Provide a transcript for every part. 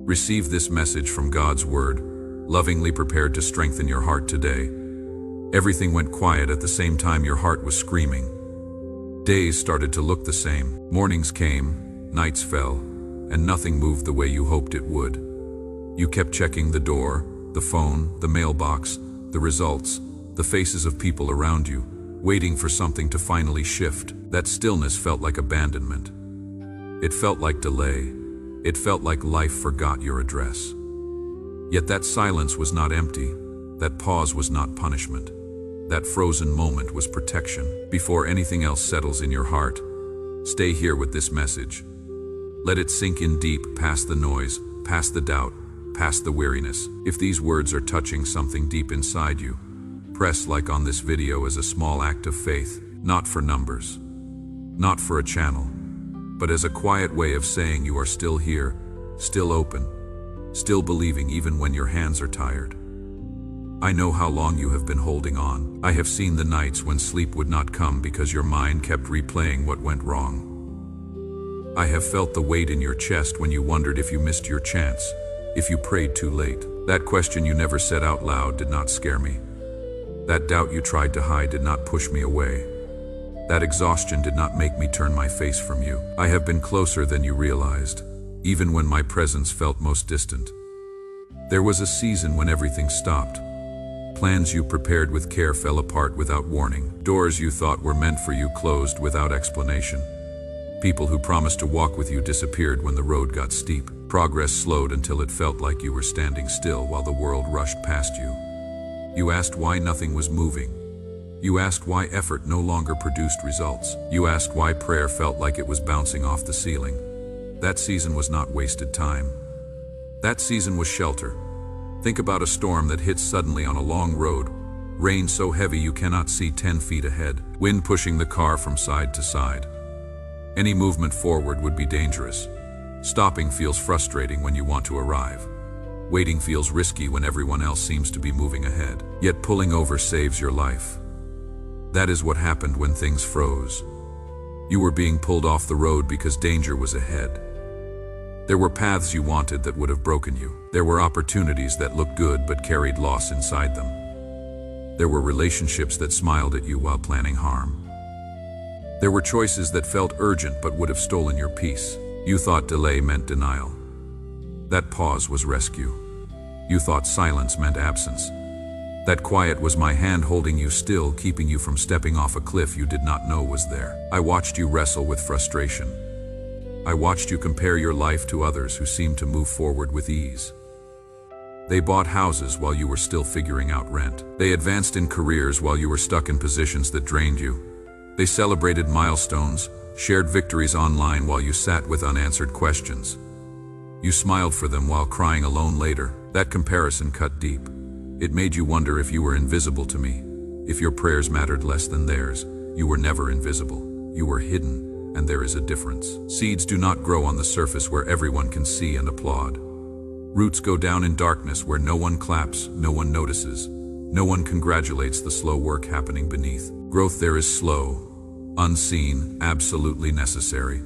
Receive this message from God's Word, lovingly prepared to strengthen your heart today. Everything went quiet at the same time your heart was screaming. Days started to look the same. Mornings came, nights fell, and nothing moved the way you hoped it would. You kept checking the door, the phone, the mailbox, the results, the faces of people around you, waiting for something to finally shift. That stillness felt like abandonment. It felt like delay. It felt like life forgot your address. Yet that silence was not empty. That pause was not punishment. That frozen moment was protection. Before anything else settles in your heart, stay here with this message. Let it sink in deep, past the noise, past the doubt, past the weariness. If these words are touching something deep inside you, press like on this video as a small act of faith, not for numbers, not for a channel, but as a quiet way of saying you are still here, still open, still believing even when your hands are tired. I know how long you have been holding on. I have seen the nights when sleep would not come because your mind kept replaying what went wrong. I have felt the weight in your chest when you wondered if you missed your chance, if you prayed too late. That question you never said out loud did not scare me. That doubt you tried to hide did not push me away. That exhaustion did not make me turn my face from you. I have been closer than you realized, even when my presence felt most distant. There was a season when everything stopped. Plans you prepared with care fell apart without warning. Doors you thought were meant for you closed without explanation. People who promised to walk with you disappeared when the road got steep. Progress slowed until it felt like you were standing still while the world rushed past you. You asked why nothing was moving. You asked why effort no longer produced results. You asked why prayer felt like it was bouncing off the ceiling. That season was not wasted time. That season was shelter. Think about a storm that hits suddenly on a long road. Rain so heavy you cannot see 10 feet ahead. Wind pushing the car from side to side. Any movement forward would be dangerous. Stopping feels frustrating when you want to arrive. Waiting feels risky when everyone else seems to be moving ahead. Yet pulling over saves your life. That is what happened when things froze. You were being pulled off the road because danger was ahead. There were paths you wanted that would have broken you. There were opportunities that looked good but carried loss inside them. There were relationships that smiled at you while planning harm. There were choices that felt urgent but would have stolen your peace. You thought delay meant denial. That pause was rescue. You thought silence meant absence. That quiet was my hand holding you still, keeping you from stepping off a cliff you did not know was there. I watched you wrestle with frustration. I watched you compare your life to others who seemed to move forward with ease. They bought houses while you were still figuring out rent. They advanced in careers while you were stuck in positions that drained you. They celebrated milestones, shared victories online while you sat with unanswered questions. You smiled for them while crying alone later. That comparison cut deep. It made you wonder if you were invisible to me, if your prayers mattered less than theirs. You were never invisible. You were hidden, and there is a difference. Seeds do not grow on the surface where everyone can see and applaud. Roots go down in darkness where no one claps, no one notices, no one congratulates the slow work happening beneath. Growth there is slow, unseen, absolutely necessary.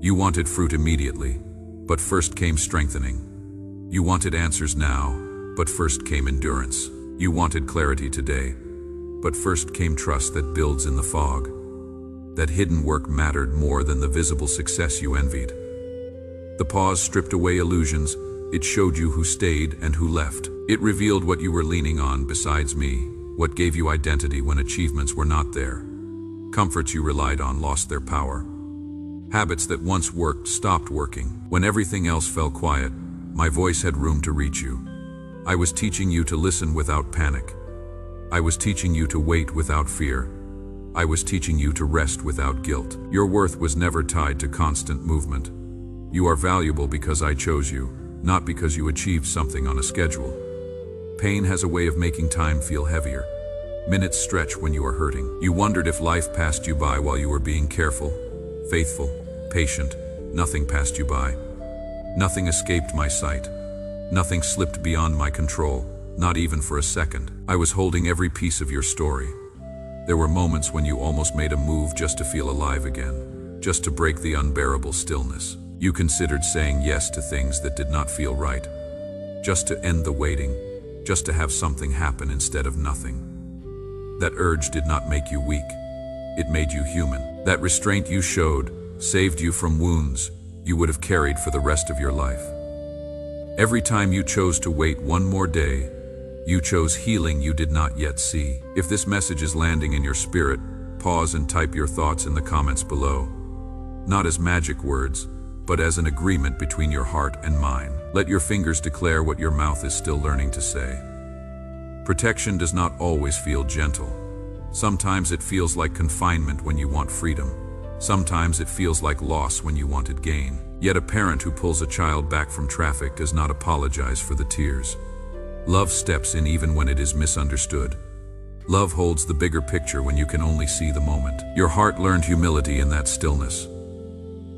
You wanted fruit immediately, but first came strengthening. You wanted answers now, but first came endurance. You wanted clarity today, but first came trust that builds in the fog. That hidden work mattered more than the visible success you envied. The pause stripped away illusions. It showed you who stayed and who left. It revealed what you were leaning on besides me, what gave you identity when achievements were not there. Comforts you relied on lost their power. Habits that once worked stopped working. When everything else fell quiet, my voice had room to reach you. I was teaching you to listen without panic. I was teaching you to wait without fear. I was teaching you to rest without guilt. Your worth was never tied to constant movement. You are valuable because I chose you, not because you achieved something on a schedule. Pain has a way of making time feel heavier. Minutes stretch when you are hurting. You wondered if life passed you by while you were being careful, faithful, patient. Nothing passed you by. Nothing escaped my sight. Nothing slipped beyond my control, not even for a second. I was holding every piece of your story. There were moments when you almost made a move just to feel alive again, just to break the unbearable stillness. You considered saying yes to things that did not feel right, just to end the waiting, just to have something happen instead of nothing. That urge did not make you weak. It made you human. That restraint you showed saved you from wounds you would have carried for the rest of your life. Every time you chose to wait one more day, you chose healing you did not yet see. If this message is landing in your spirit, pause and type your thoughts in the comments below. Not as magic words, but as an agreement between your heart and mine. Let your fingers declare what your mouth is still learning to say. Protection does not always feel gentle. Sometimes it feels like confinement when you want freedom. Sometimes it feels like loss when you wanted gain. Yet a parent who pulls a child back from traffic does not apologize for the tears. Love steps in even when it is misunderstood. Love holds the bigger picture when you can only see the moment. Your heart learned humility in that stillness.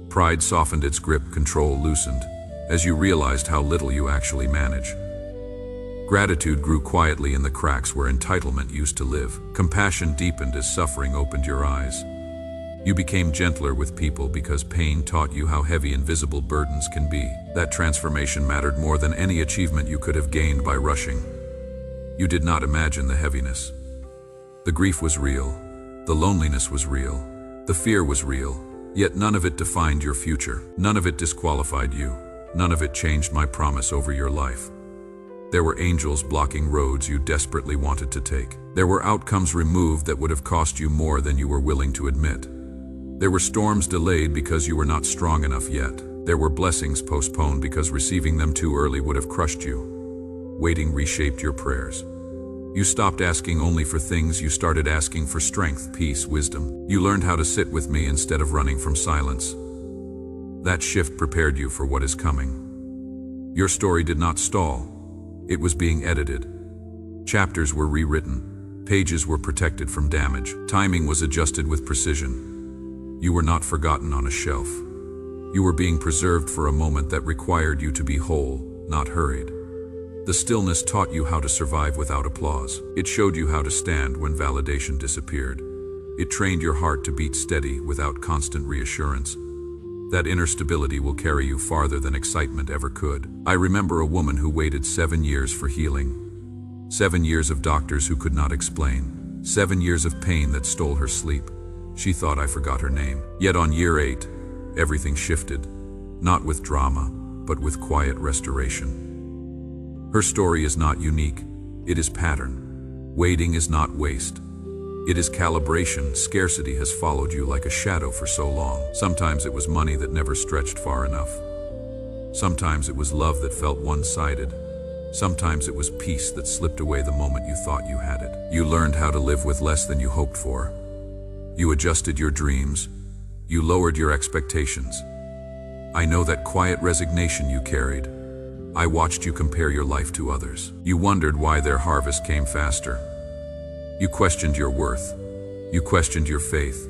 Pride softened its grip, control loosened, as you realized how little you actually manage. Gratitude grew quietly in the cracks where entitlement used to live. Compassion deepened as suffering opened your eyes. You became gentler with people because pain taught you how heavy invisible burdens can be. That transformation mattered more than any achievement you could have gained by rushing. You did not imagine the heaviness. The grief was real. The loneliness was real. The fear was real. Yet none of it defined your future. None of it disqualified you. None of it changed my promise over your life. There were angels blocking roads you desperately wanted to take. There were outcomes removed that would have cost you more than you were willing to admit. There were storms delayed because you were not strong enough yet. There were blessings postponed because receiving them too early would have crushed you. Waiting reshaped your prayers. You stopped asking only for things, you started asking for strength, peace, wisdom. You learned how to sit with me instead of running from silence. That shift prepared you for what is coming. Your story did not stall. It was being edited. Chapters were rewritten. Pages were protected from damage. Timing was adjusted with precision. You were not forgotten on a shelf. You were being preserved for a moment that required you to be whole, not hurried. The stillness taught you how to survive without applause. It showed you how to stand when validation disappeared. It trained your heart to beat steady without constant reassurance. That inner stability will carry you farther than excitement ever could. I remember a woman who waited 7 years for healing. 7 years of doctors who could not explain. 7 years of pain that stole her sleep. She thought I forgot her name. Yet on year 8, everything shifted. Not with drama, but with quiet restoration. Her story is not unique. It is pattern. Waiting is not waste. It is calibration. Scarcity has followed you like a shadow for so long. Sometimes it was money that never stretched far enough. Sometimes it was love that felt one-sided. Sometimes it was peace that slipped away the moment you thought you had it. You learned how to live with less than you hoped for. You adjusted your dreams. You lowered your expectations. I know that quiet resignation you carried. I watched you compare your life to others. You wondered why their harvest came faster. You questioned your worth. You questioned your faith.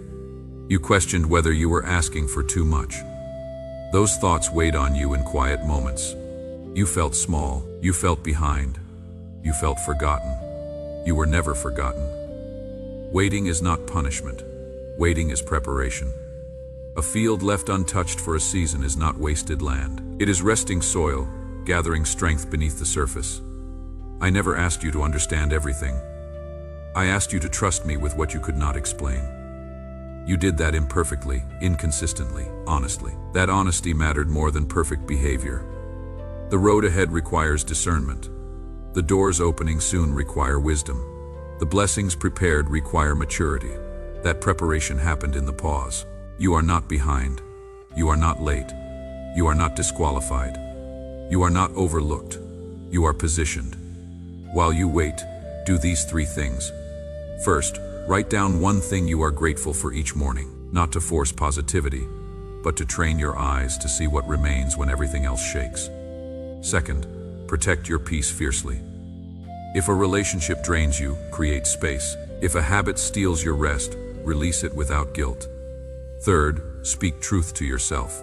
You questioned whether you were asking for too much. Those thoughts weighed on you in quiet moments. You felt small. You felt behind. You felt forgotten. You were never forgotten. Waiting is not punishment. Waiting is preparation. A field left untouched for a season is not wasted land. It is resting soil, gathering strength beneath the surface. I never asked you to understand everything. I asked you to trust me with what you could not explain. You did that imperfectly, inconsistently, honestly. That honesty mattered more than perfect behavior. The road ahead requires discernment. The doors opening soon require wisdom. The blessings prepared require maturity. That preparation happened in the pause. You are not behind. You are not late. You are not disqualified. You are not overlooked. You are positioned. While you wait, do these 3 things. First, write down one thing you are grateful for each morning, not to force positivity, but to train your eyes to see what remains when everything else shakes. Second, protect your peace fiercely. If a relationship drains you, create space. If a habit steals your rest, release it without guilt. Third, speak truth to yourself.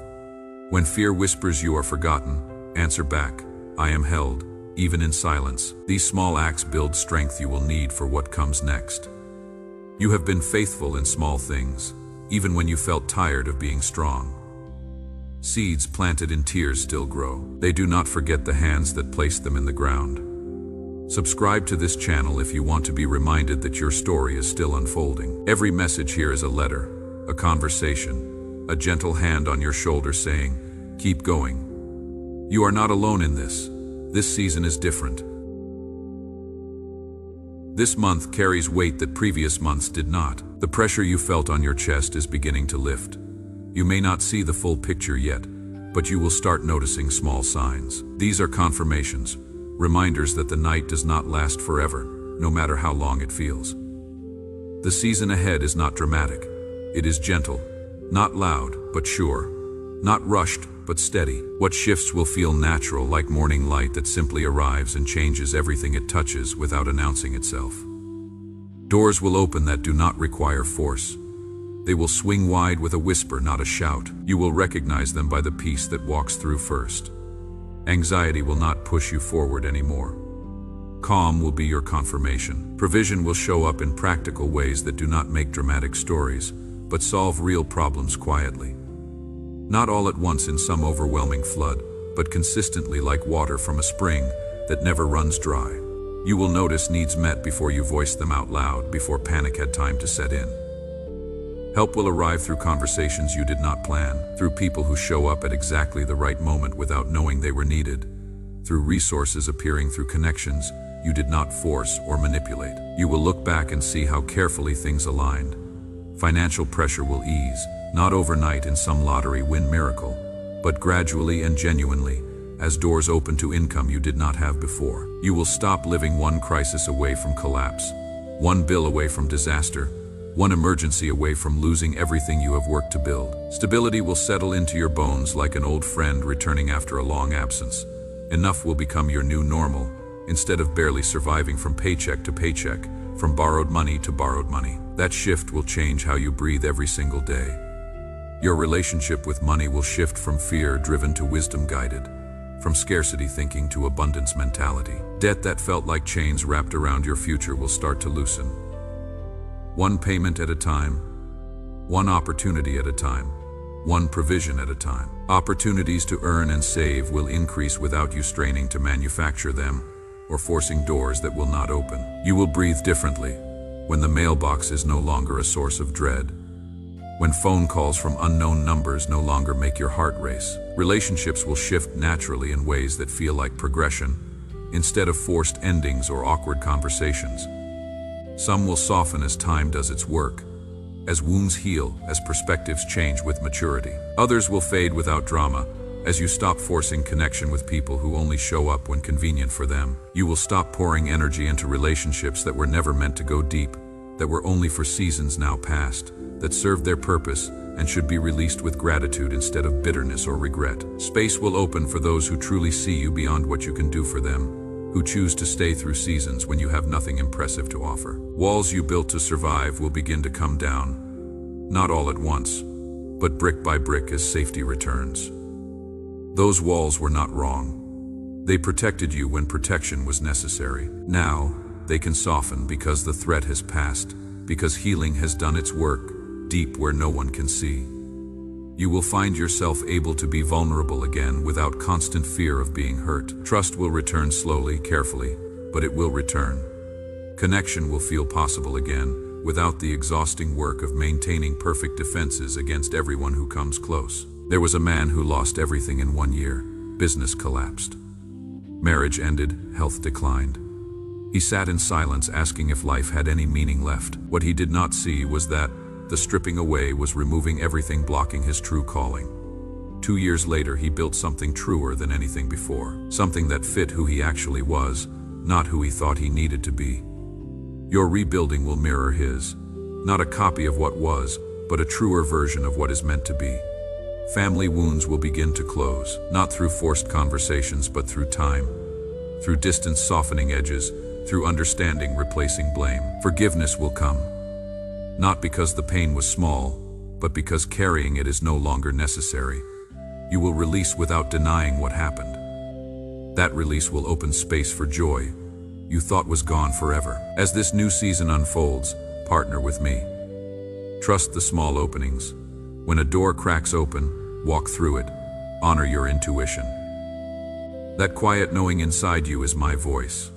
When fear whispers you are forgotten, answer back, I am held, even in silence. These small acts build strength you will need for what comes next. You have been faithful in small things, even when you felt tired of being strong. Seeds planted in tears still grow. They do not forget the hands that placed them in the ground. Subscribe to this channel if you want to be reminded that your story is still unfolding. Every message here is a letter, a conversation, a gentle hand on your shoulder saying, "Keep going. You are not alone in this. This season is different." This month carries weight that previous months did not. The pressure you felt on your chest is beginning to lift. You may not see the full picture yet, but you will start noticing small signs. These are confirmations, reminders that the night does not last forever, no matter how long it feels. The season ahead is not dramatic. It is gentle, not loud, but sure, not rushed, but steady. What shifts will feel natural, like morning light that simply arrives and changes everything it touches without announcing itself. Doors will open that do not require force. They will swing wide with a whisper, not a shout. You will recognize them by the peace that walks through first. Anxiety will not push you forward anymore. Calm will be your confirmation. Provision will show up in practical ways that do not make dramatic stories, but solve real problems quietly. Not all at once in some overwhelming flood, but consistently like water from a spring that never runs dry. You will notice needs met before you voice them out loud, before panic had time to set in. Help will arrive through conversations you did not plan, through people who show up at exactly the right moment without knowing they were needed, through resources appearing through connections you did not force or manipulate. You will look back and see how carefully things aligned. Financial pressure will ease, not overnight in some lottery win miracle, but gradually and genuinely, as doors open to income you did not have before. You will stop living one crisis away from collapse, one bill away from disaster, one emergency away from losing everything you have worked to build. Stability will settle into your bones like an old friend returning after a long absence. Enough will become your new normal, instead of barely surviving from paycheck to paycheck, from borrowed money to borrowed money. That shift will change how you breathe every single day. Your relationship with money will shift from fear-driven to wisdom-guided, from scarcity thinking to abundance mentality. Debt that felt like chains wrapped around your future will start to loosen. One payment at a time, one opportunity at a time, one provision at a time. Opportunities to earn and save will increase without you straining to manufacture them or forcing doors that will not open. You will breathe differently when the mailbox is no longer a source of dread, when phone calls from unknown numbers no longer make your heart race. Relationships will shift naturally in ways that feel like progression, instead of forced endings or awkward conversations. Some will soften as time does its work, as wounds heal, as perspectives change with maturity. Others will fade without drama, as you stop forcing connection with people who only show up when convenient for them. You will stop pouring energy into relationships that were never meant to go deep, that were only for seasons now past, that served their purpose and should be released with gratitude instead of bitterness or regret. Space will open for those who truly see you beyond what you can do for them, who choose to stay through seasons when you have nothing impressive to offer. Walls you built to survive will begin to come down, not all at once, but brick by brick as safety returns. Those walls were not wrong. They protected you when protection was necessary. Now, they can soften because the threat has passed, because healing has done its work, deep where no one can see. You will find yourself able to be vulnerable again without constant fear of being hurt. Trust will return slowly, carefully, but it will return. Connection will feel possible again, without the exhausting work of maintaining perfect defenses against everyone who comes close. There was a man who lost everything in 1 year. Business collapsed. Marriage ended, health declined. He sat in silence, asking if life had any meaning left. What he did not see was that the stripping away was removing everything blocking his true calling. 2 years later, he built something truer than anything before. Something that fit who he actually was, not who he thought he needed to be. Your rebuilding will mirror his. Not a copy of what was, but a truer version of what is meant to be. Family wounds will begin to close, not through forced conversations, but through time. Through distance softening edges, through understanding replacing blame. Forgiveness will come. Not because the pain was small, but because carrying it is no longer necessary. You will release without denying what happened. That release will open space for joy you thought was gone forever. As this new season unfolds, partner with me. Trust the small openings. When a door cracks open, walk through it, Honor your intuition. That quiet knowing inside you is my voice.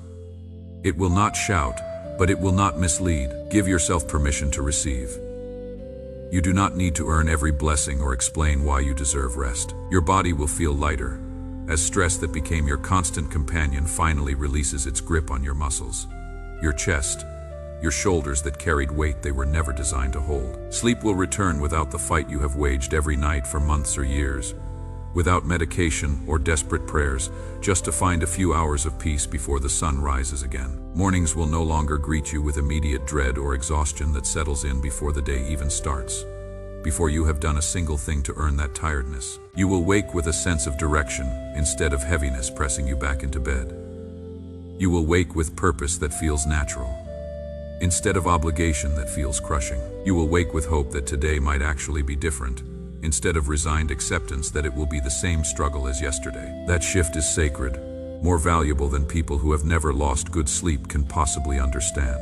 It will not shout, but it will not mislead. Give yourself permission to receive. You do not need to earn every blessing or explain why you deserve rest. Your body will feel lighter, as stress that became your constant companion finally releases its grip on your muscles. Your chest, your shoulders that carried weight they were never designed to hold. Sleep will return without the fight you have waged every night for months or years, without medication or desperate prayers, just to find a few hours of peace before the sun rises again. Mornings will no longer greet you with immediate dread or exhaustion that settles in before the day even starts, before you have done a single thing to earn that tiredness. You will wake with a sense of direction instead of heaviness pressing you back into bed. You will wake with purpose that feels natural, instead of obligation that feels crushing. You will wake with hope that today might actually be different, instead of resigned acceptance that it will be the same struggle as yesterday. That shift is sacred, more valuable than people who have never lost good sleep can possibly understand.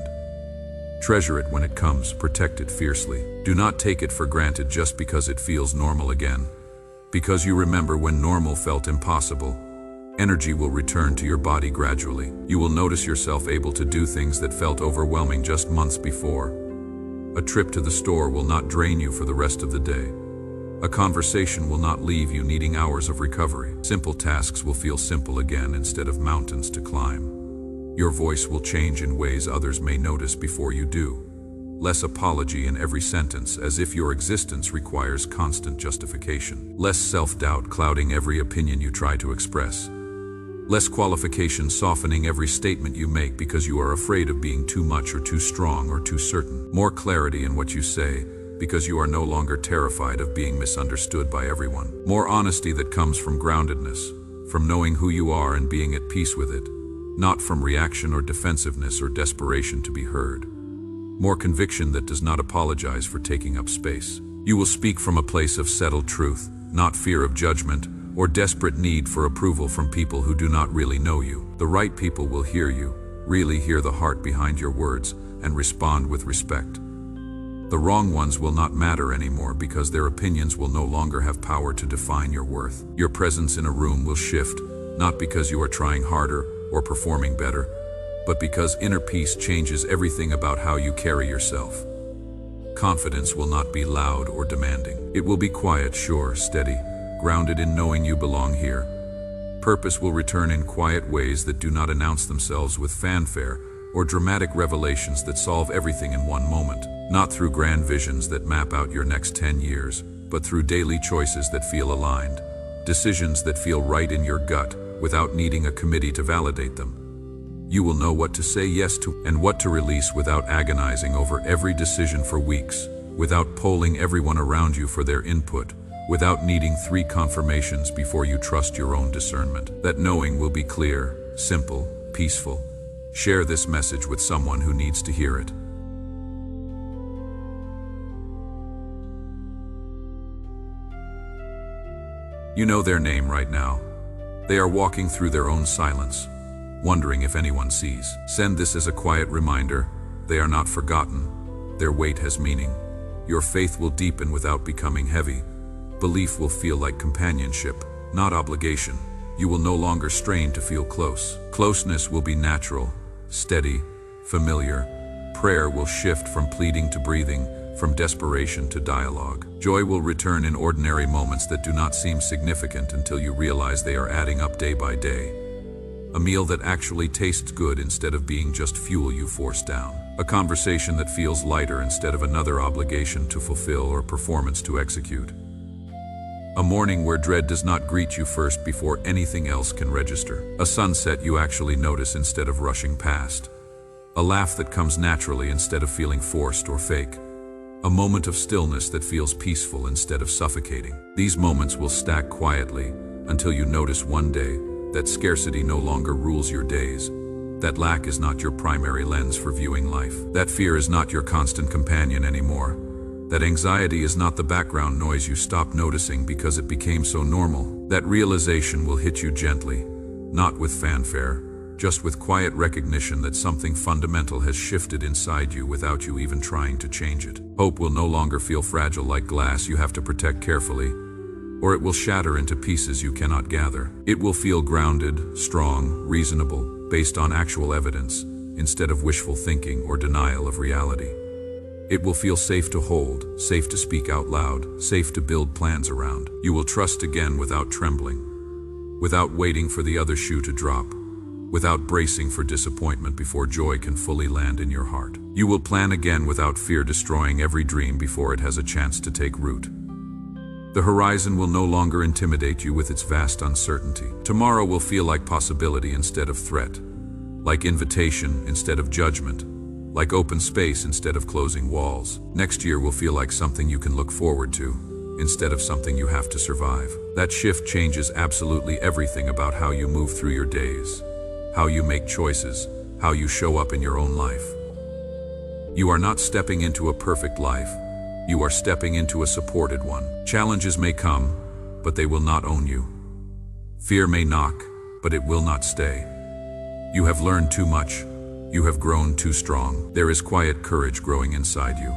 Treasure it when it comes, protect it fiercely. Do not take it for granted just because it feels normal again. Because you remember when normal felt impossible, energy will return to your body gradually. You will notice yourself able to do things that felt overwhelming just months before. A trip to the store will not drain you for the rest of the day. A conversation will not leave you needing hours of recovery. Simple tasks will feel simple again instead of mountains to climb. Your voice will change in ways others may notice before you do. Less apology in every sentence, as if your existence requires constant justification. Less self-doubt clouding every opinion you try to express. Less qualification softening every statement you make because you are afraid of being too much or too strong or too certain. More clarity in what you say, because you are no longer terrified of being misunderstood by everyone. More honesty that comes from groundedness, from knowing who you are and being at peace with it, not from reaction or defensiveness or desperation to be heard. More conviction that does not apologize for taking up space. You will speak from a place of settled truth, not fear of judgment or desperate need for approval from people who do not really know you. The right people will hear you, really hear the heart behind your words, and respond with respect. The wrong ones will not matter anymore because their opinions will no longer have power to define your worth. Your presence in a room will shift, not because you are trying harder or performing better, but because inner peace changes everything about how you carry yourself. Confidence will not be loud or demanding. It will be quiet, sure, steady, grounded in knowing you belong here. Purpose will return in quiet ways that do not announce themselves with fanfare or dramatic revelations that solve everything in one moment. Not through grand visions that map out your next 10 years, but through daily choices that feel aligned, decisions that feel right in your gut without needing a committee to validate them. You will know what to say yes to and what to release without agonizing over every decision for weeks, without polling everyone around you for their input, without needing 3 confirmations before you trust your own discernment. That knowing will be clear, simple, peaceful. Share this message with someone who needs to hear it. You know their name right now. They are walking through their own silence, wondering if anyone sees. Send this as a quiet reminder. They are not forgotten. Their weight has meaning. Your faith will deepen without becoming heavy. Belief will feel like companionship, not obligation. You will no longer strain to feel close. Closeness will be natural, steady, familiar. Prayer will shift from pleading to breathing, from desperation to dialogue. Joy will return in ordinary moments that do not seem significant until you realize they are adding up day by day. A meal that actually tastes good instead of being just fuel you force down. A conversation that feels lighter instead of another obligation to fulfill or performance to execute. A morning where dread does not greet you first before anything else can register. A sunset you actually notice instead of rushing past. A laugh that comes naturally instead of feeling forced or fake. A moment of stillness that feels peaceful instead of suffocating. These moments will stack quietly until you notice one day that scarcity no longer rules your days. That lack is not your primary lens for viewing life. That fear is not your constant companion anymore. That anxiety is not the background noise you stopped noticing because it became so normal. That realization will hit you gently, not with fanfare, just with quiet recognition that something fundamental has shifted inside you without you even trying to change it. Hope will no longer feel fragile like glass you have to protect carefully. or it will shatter into pieces you cannot gather. It will feel grounded, strong, reasonable, based on actual evidence, instead of wishful thinking or denial of reality. It will feel safe to hold, safe to speak out loud, safe to build plans around. You will trust again without trembling, without waiting for the other shoe to drop, without bracing for disappointment before joy can fully land in your heart. You will plan again without fear destroying every dream before it has a chance to take root. The horizon will no longer intimidate you with its vast uncertainty. Tomorrow will feel like possibility instead of threat, like invitation instead of judgment, like open space instead of closing walls. Next year will feel like something you can look forward to, instead of something you have to survive. That shift changes absolutely everything about how you move through your days, how you make choices, how you show up in your own life. You are not stepping into a perfect life. You are stepping into a supported one. Challenges may come, but they will not own you. Fear may knock, but it will not stay. You have learned too much. You have grown too strong. There is quiet courage growing inside you,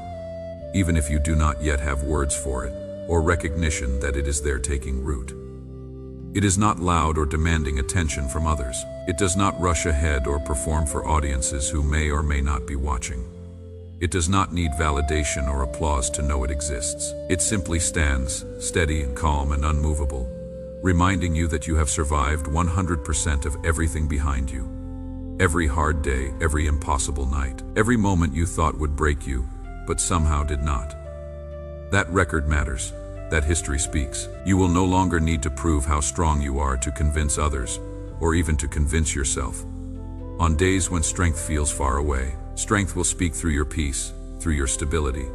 even if you do not yet have words for it, or recognition that it is there taking root. It is not loud or demanding attention from others. It does not rush ahead or perform for audiences who may or may not be watching. It does not need validation or applause to know it exists. It simply stands, steady and calm and unmovable, reminding you that you have survived 100% of everything behind you. Every hard day, every impossible night, every moment you thought would break you, but somehow did not. That record matters. That history speaks. You will no longer need to prove how strong you are to convince others, or even to convince yourself. On days when strength feels far away, strength will speak through your peace, through your stability,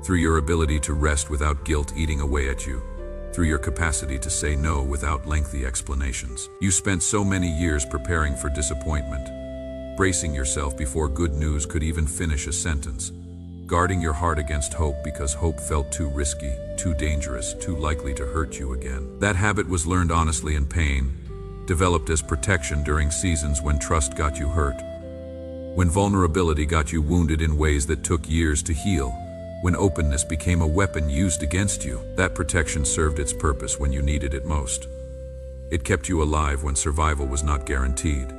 through your ability to rest without guilt eating away at you, through your capacity to say no without lengthy explanations. You spent so many years preparing for disappointment, bracing yourself before good news could even finish a sentence, guarding your heart against hope because hope felt too risky, too dangerous, too likely to hurt you again. That habit was learned honestly in pain, developed as protection during seasons when trust got you hurt, when vulnerability got you wounded in ways that took years to heal, when openness became a weapon used against you. That protection served its purpose when you needed it most. It kept you alive when survival was not guaranteed.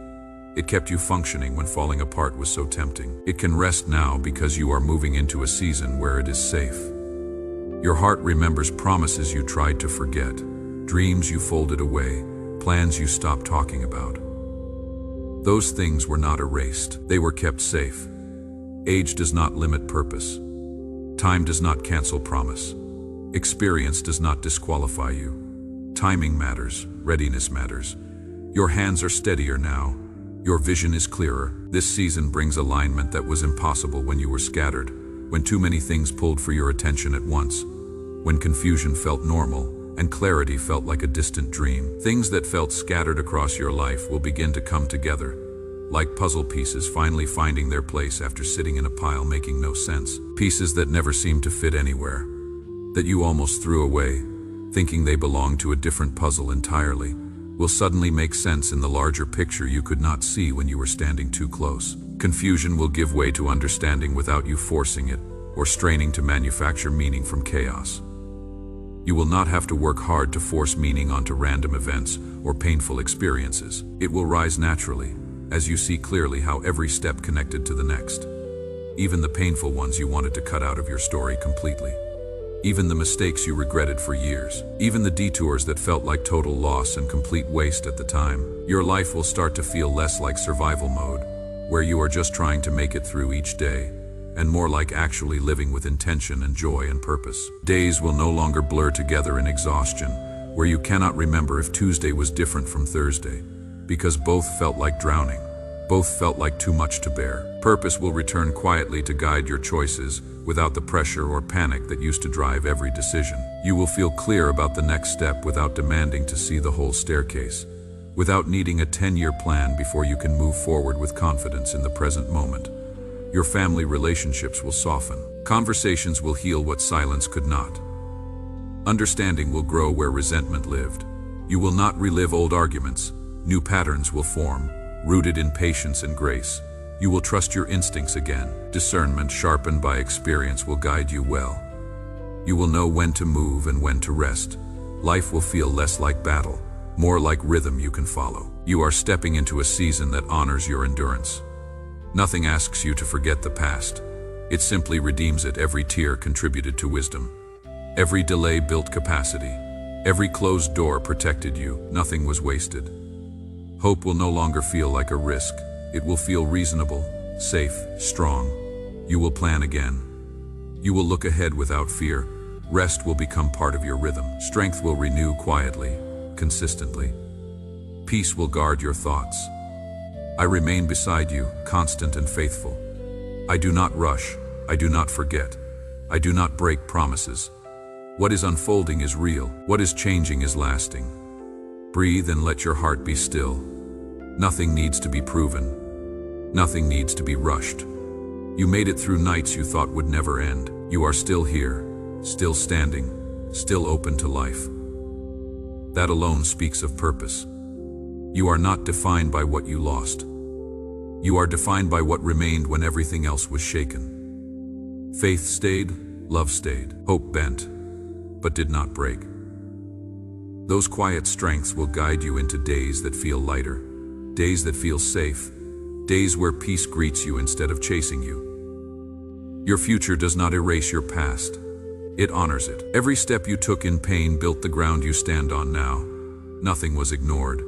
It kept you functioning when falling apart was so tempting. It can rest now because you are moving into a season where it is safe. Your heart remembers promises you tried to forget, dreams you folded away, plans you stopped talking about. Those things were not erased. They were kept safe. Age does not limit purpose. Time does not cancel promise. Experience does not disqualify you. Timing matters. Readiness matters. Your hands are steadier now. Your vision is clearer. This season brings alignment that was impossible when you were scattered, when too many things pulled for your attention at once, when confusion felt normal and clarity felt like a distant dream. Things that felt scattered across your life will begin to come together, like puzzle pieces finally finding their place after sitting in a pile making no sense. Pieces that never seemed to fit anywhere, that you almost threw away, thinking they belonged to a different puzzle entirely, will suddenly make sense in the larger picture you could not see when you were standing too close. Confusion will give way to understanding without you forcing it or straining to manufacture meaning from chaos. You will not have to work hard to force meaning onto random events or painful experiences. It will rise naturally, as you see clearly how every step connected to the next. Even the painful ones you wanted to cut out of your story completely. Even the mistakes you regretted for years. Even the detours that felt like total loss and complete waste at the time. Your life will start to feel less like survival mode, where you are just trying to make it through each day, and more like actually living with intention and joy and purpose. Days will no longer blur together in exhaustion, where you cannot remember if Tuesday was different from Thursday, because both felt like drowning. Both felt like too much to bear. Purpose will return quietly to guide your choices without the pressure or panic that used to drive every decision. You will feel clear about the next step without demanding to see the whole staircase, without needing a 10-year plan before you can move forward with confidence in the present moment. Your family relationships will soften. Conversations will heal what silence could not. Understanding will grow where resentment lived. You will not relive old arguments. New patterns will form, rooted in patience and grace. You will trust your instincts again. Discernment sharpened by experience will guide you well. You will know when to move and when to rest, life will feel less like battle, more like rhythm you can follow. You are stepping into a season that honors your endurance. Nothing asks you to forget the past. It simply redeems it. Every tear contributed to wisdom. Every delay built capacity. Every closed door protected you. Nothing was wasted. Hope will no longer feel like a risk. It will feel reasonable, safe, strong. You will plan again. You will look ahead without fear. Rest will become part of your rhythm. Strength will renew quietly, consistently. Peace will guard your thoughts. I remain beside you, constant and faithful. I do not rush. I do not forget. I do not break promises. What is unfolding is real. What is changing is lasting. Breathe and let your heart be still. Nothing needs to be proven. Nothing needs to be rushed. You made it through nights you thought would never end. You are still here, still standing, still open to life. That alone speaks of purpose. You are not defined by what you lost. You are defined by what remained when everything else was shaken. Faith stayed, love stayed, hope bent, but did not break. Those quiet strengths will guide you into days that feel lighter, days that feel safe, days where peace greets you instead of chasing you. Your future does not erase your past. It honors it. Every step you took in pain built the ground you stand on now. Nothing was ignored.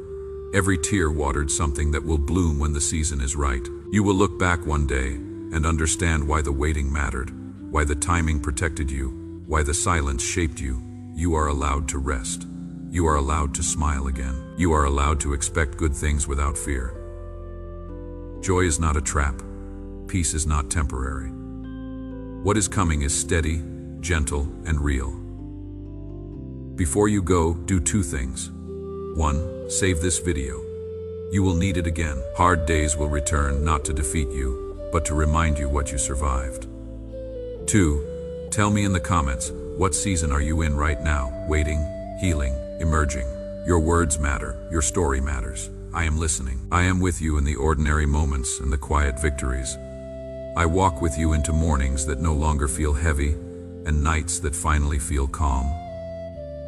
Every tear watered something that will bloom when the season is right. You will look back one day and understand why the waiting mattered, why the timing protected you, why the silence shaped you. You are allowed to rest. You are allowed to smile again. You are allowed to expect good things without fear. Joy is not a trap. Peace is not temporary. What is coming is steady, gentle, and real. Before you go, do two things. 1. Save this video. You will need it again. Hard days will return, not to defeat you, but to remind you what you survived. 2. Tell me in the comments, what season are you in right now? Waiting, healing, emerging. Your words matter. Your story matters. I am listening. I am with you in the ordinary moments and the quiet victories. I walk with you into mornings that no longer feel heavy and nights that finally feel calm.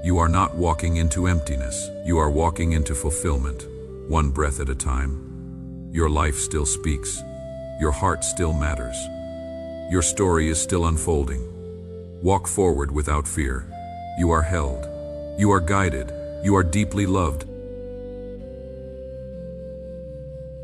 You are not walking into emptiness. You are walking into fulfillment, one breath at a time. Your life still speaks. Your heart still matters. Your story is still unfolding. Walk forward without fear. You are held. You are guided. You are deeply loved.